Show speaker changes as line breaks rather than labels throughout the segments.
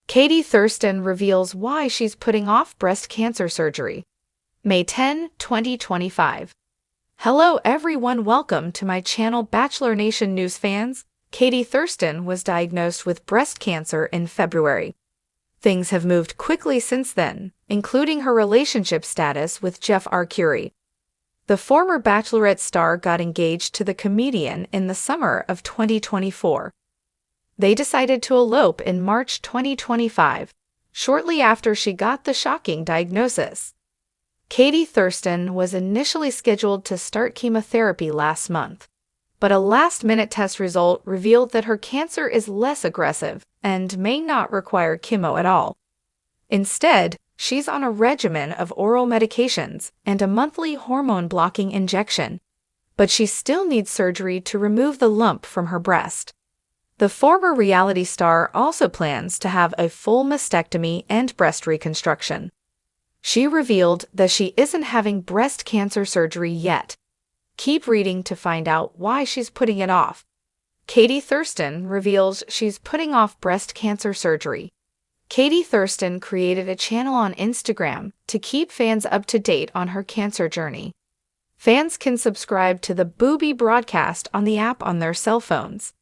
Katie Thurston reveals why she's putting off breast cancer surgery. May 10, 2025. Hello everyone, welcome to my channel Bachelor Nation News fans. Katie Thurston was diagnosed with breast cancer in February. Things have moved quickly since then, including her relationship status with Jeff Arcuri. The former Bachelorette star got engaged to the comedian in the summer of 2024. They decided to elope in March 2025, shortly after she got the shocking diagnosis. Katie Thurston was initially scheduled to start chemotherapy last month, but a last-minute test result revealed that her cancer is less aggressive and may not require chemo at all. Instead, she's on a regimen of oral medications and a monthly hormone-blocking injection, but she still needs surgery to remove the lump from her breast. The former reality star also plans to have a full mastectomy and breast reconstruction. She revealed that she isn't having breast cancer surgery yet. Keep reading to find out why she's putting it off. Katie Thurston reveals she's putting off breast cancer surgery. Katie Thurston created a channel on Instagram to keep fans up to date on her cancer journey. Fans can subscribe to the Booby broadcast on the app on their cell phones.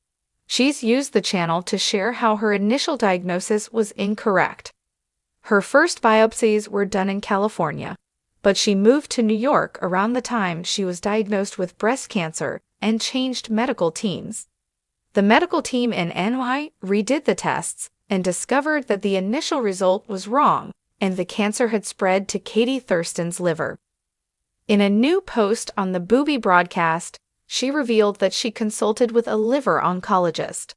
She's used the channel to share how her initial diagnosis was incorrect. Her first biopsies were done in California, but she moved to New York around the time she was diagnosed with breast cancer and changed medical teams. The medical team in NY redid the tests and discovered that the initial result was wrong and the cancer had spread to Katie Thurston's liver. In a new post on the Booby broadcast, she revealed that she consulted with a liver oncologist.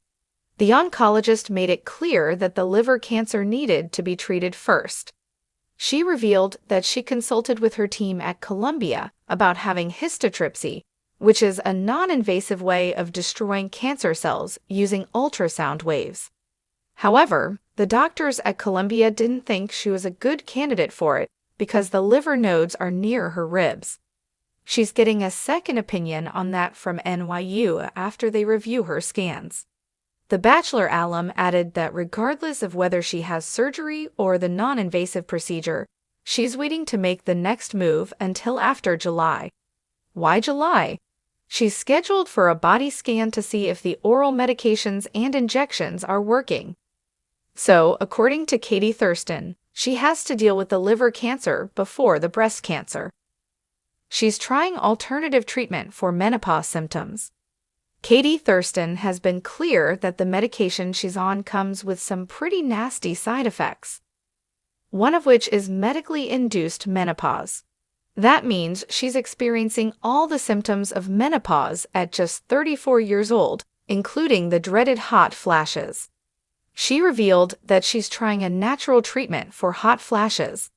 The oncologist made it clear that the liver cancer needed to be treated first. She revealed that she consulted with her team at Columbia about having histotripsy, which is a non-invasive way of destroying cancer cells using ultrasound waves. However, the doctors at Columbia didn't think she was a good candidate for it because the liver nodes are near her ribs. She's getting a second opinion on that from NYU after they review her scans. The Bachelor alum added that regardless of whether she has surgery or the non-invasive procedure, she's waiting to make the next move until after July. Why July? She's scheduled for a body scan to see if the oral medications and injections are working. So, according to Katie Thurston, she has to deal with the liver cancer before the breast cancer. She's trying alternative treatment for menopause symptoms. Katie Thurston has been clear that the medication she's on comes with some pretty nasty side effects, one of which is medically induced menopause. That means she's experiencing all the symptoms of menopause at just 34 years old, including the dreaded hot flashes. She revealed that she's trying a natural treatment for hot flashes.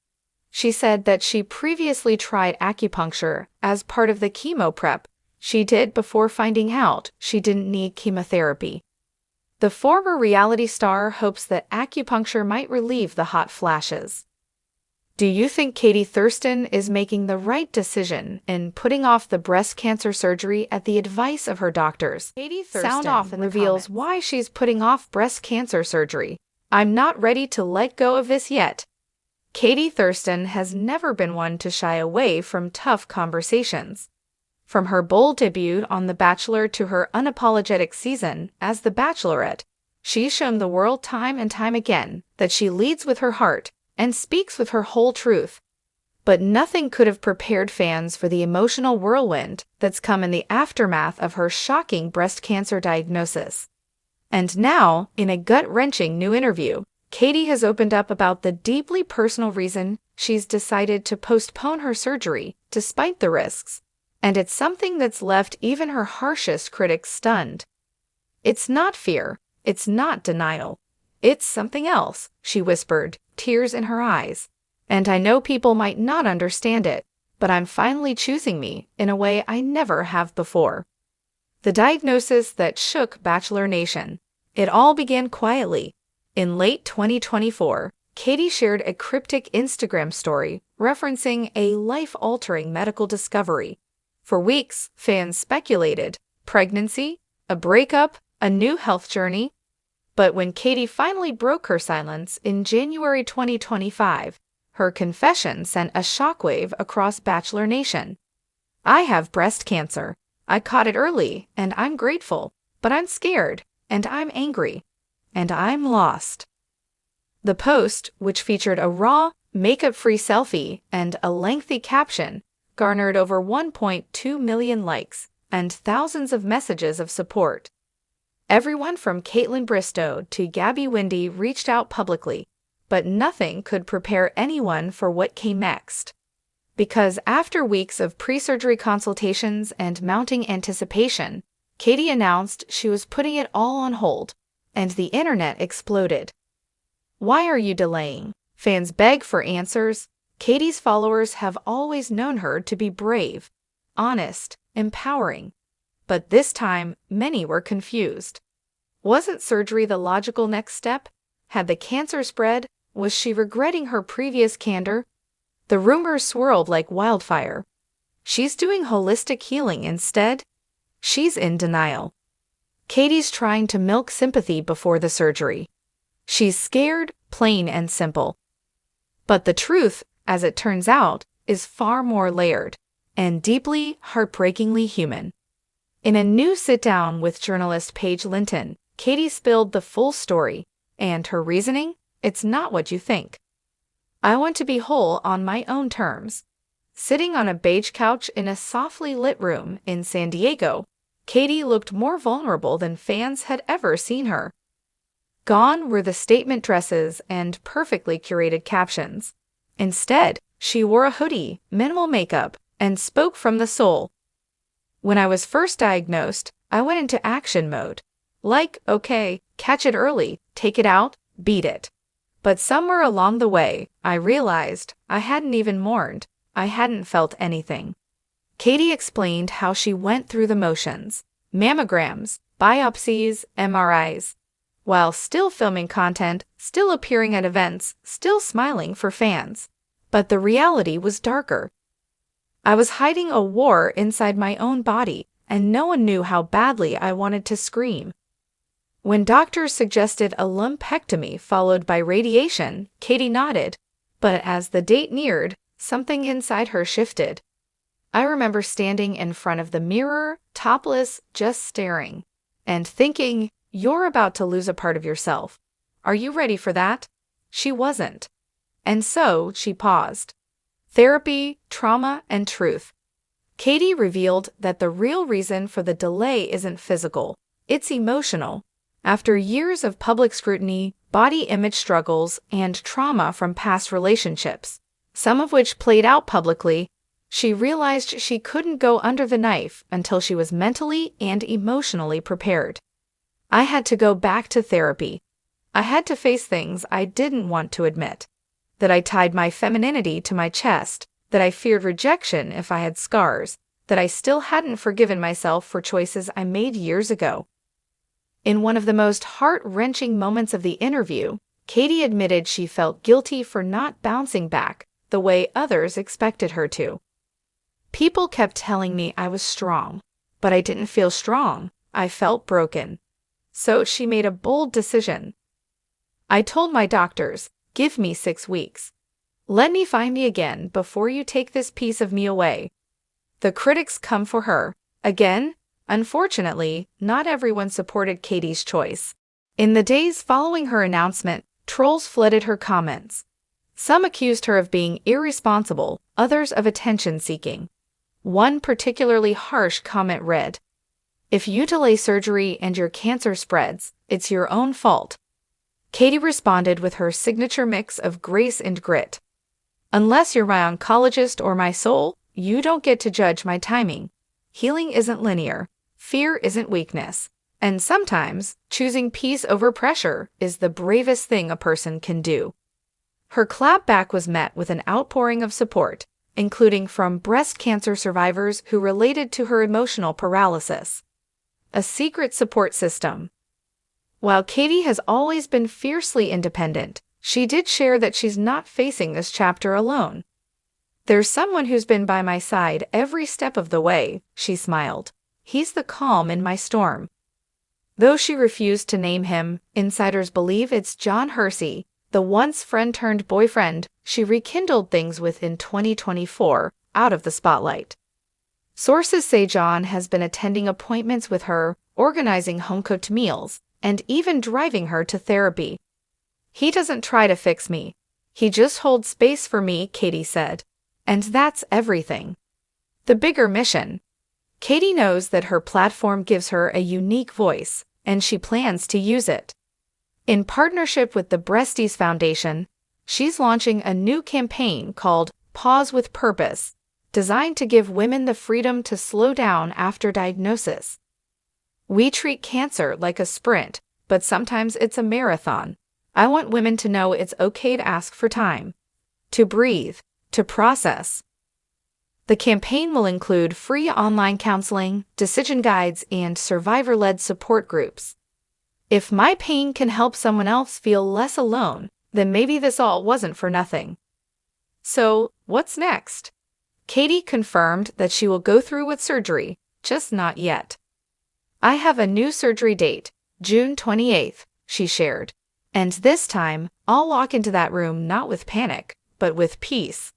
She said that she previously tried acupuncture as part of the chemo prep she did before finding out she didn't need chemotherapy. The former reality star hopes that acupuncture might relieve the hot flashes. Do you think Katie Thurston is making the right decision in putting off the breast cancer surgery at the advice of her doctors? Katie Thurston reveals why she's putting off breast cancer surgery. I'm not ready to let go of this yet. Katie Thurston has never been one to shy away from tough conversations. From her bold debut on The Bachelor to her unapologetic season as The Bachelorette, she's shown the world time and time again that she leads with her heart and speaks with her whole truth. But nothing could have prepared fans for the emotional whirlwind that's come in the aftermath of her shocking breast cancer diagnosis. And now, in a gut-wrenching new interview, Katie has opened up about the deeply personal reason she's decided to postpone her surgery despite the risks. And it's something that's left even her harshest critics stunned. It's not fear, it's not denial. It's something else, she whispered, tears in her eyes. And I know people might not understand it, but I'm finally choosing me in a way I never have before. The diagnosis that shook Bachelor Nation. It all began quietly. In late 2024, Katie shared a cryptic Instagram story referencing a life-altering medical discovery. For weeks, fans speculated: pregnancy, a breakup, a new health journey. But when Katie finally broke her silence in January 2025, her confession sent a shockwave across Bachelor Nation. "I have breast cancer. I caught it early, and I'm grateful, but I'm scared, and I'm angry, and I'm lost." The post, which featured a raw, makeup-free selfie and a lengthy caption, garnered over 1.2 million likes and thousands of messages of support. Everyone from Caitlin Bristow to Gabby Windey reached out publicly, but nothing could prepare anyone for what came next. Because after weeks of pre-surgery consultations and mounting anticipation, Katie announced she was putting it all on hold, and the internet exploded. "Why are you delaying?" Fans beg for answers. Katie's followers have always known her to be brave, honest, empowering. But this time, many were confused. Wasn't surgery the logical next step? Had the cancer spread? Was she regretting her previous candor? The rumors swirled like wildfire. She's doing holistic healing instead. She's in denial. Katie's trying to milk sympathy before the surgery. She's scared, plain and simple. But the truth, as it turns out, is far more layered and deeply, heartbreakingly human. In a new sit-down with journalist Paige Linton, Katie spilled the full story, and her reasoning? It's not what you think. "I want to be whole on my own terms." Sitting on a beige couch in a softly lit room in San Diego, Katie looked more vulnerable than fans had ever seen her. Gone were the statement dresses and perfectly curated captions. Instead, she wore a hoodie, minimal makeup, and spoke from the soul. "When I was first diagnosed, I went into action mode. Like, okay, catch it early, take it out, beat it. But somewhere along the way, I realized I hadn't even mourned. I hadn't felt anything." Katie explained how she went through the motions, mammograms, biopsies, MRIs, while still filming content, still appearing at events, still smiling for fans. But the reality was darker. "I was hiding a war inside my own body, and no one knew how badly I wanted to scream." When doctors suggested a lumpectomy followed by radiation, Katie nodded. But as the date neared, something inside her shifted. "I remember standing in front of the mirror, topless, just staring, and thinking, you're about to lose a part of yourself. Are you ready for that?" She wasn't. And so she paused. Therapy, trauma, and truth. Katie revealed that the real reason for the delay isn't physical, it's emotional. After years of public scrutiny, body image struggles, and trauma from past relationships, some of which played out publicly, she realized she couldn't go under the knife until she was mentally and emotionally prepared. "I had to go back to therapy. I had to face things I didn't want to admit. That I tied my femininity to my chest, that I feared rejection if I had scars, that I still hadn't forgiven myself for choices I made years ago." In one of the most heart-wrenching moments of the interview, Katie admitted she felt guilty for not bouncing back the way others expected her to. "People kept telling me I was strong, but I didn't feel strong. I felt broken." So she made a bold decision. "I told my doctors, give me 6 weeks. Let me find me again before you take this piece of me away." The critics come for her. Again, unfortunately, not everyone supported Katie's choice. In the days following her announcement, trolls flooded her comments. Some accused her of being irresponsible, others of attention-seeking. One particularly harsh comment read, "If you delay surgery and your cancer spreads, it's your own fault." Katie responded with her signature mix of grace and grit. "Unless you're my oncologist or my soul, you don't get to judge my timing. Healing isn't linear. Fear isn't weakness. And sometimes, choosing peace over pressure is the bravest thing a person can do." Her clapback was met with an outpouring of support, including from breast cancer survivors who related to her emotional paralysis. A secret support system. While Katie has always been fiercely independent, she did share that she's not facing this chapter alone. "There's someone who's been by my side every step of the way," she smiled. "He's the calm in my storm." Though she refused to name him, insiders believe it's John Hersey, the once friend-turned-boyfriend she rekindled things with in 2024, out of the spotlight. Sources say John has been attending appointments with her, organizing home-cooked meals, and even driving her to therapy. "He doesn't try to fix me. He just holds space for me," Katie said. "And that's everything." The bigger mission. Katie knows that her platform gives her a unique voice, and she plans to use it. In partnership with the Breasties Foundation, she's launching a new campaign called Pause with Purpose, designed to give women the freedom to slow down after diagnosis. "We treat cancer like a sprint, but sometimes it's a marathon. I want women to know it's okay to ask for time, to breathe, to process." The campaign will include free online counseling, decision guides, and survivor-led support groups. If my pain can help someone else feel less alone, then maybe this all wasn't for nothing. So, what's next? Katie confirmed that she will go through with surgery, just not yet. "I have a new surgery date, June 28th, she shared. "And this time, I'll walk into that room not with panic, but with peace."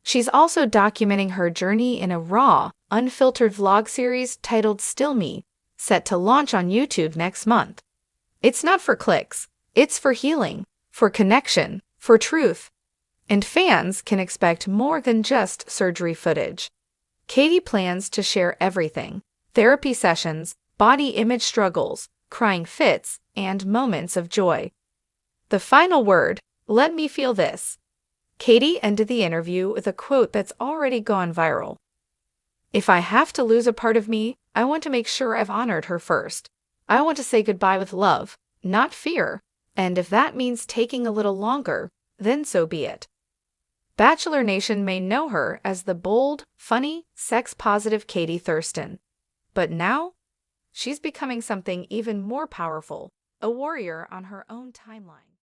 She's also documenting her journey in a raw, unfiltered vlog series titled Still Me, set to launch on YouTube next month. It's not for clicks, it's for healing, for connection, for truth. And fans can expect more than just surgery footage. Katie plans to share everything: therapy sessions, body image struggles, crying fits, and moments of joy. The final word: "Let me feel this." Katie ended the interview with a quote that's already gone viral. "If I have to lose a part of me, I want to make sure I've honored her first. I want to say goodbye with love, not fear. And if that means taking a little longer, then so be it." Bachelor Nation may know her as the bold, funny, sex-positive Katie Thurston. But now, she's becoming something even more powerful, a warrior on her own timeline.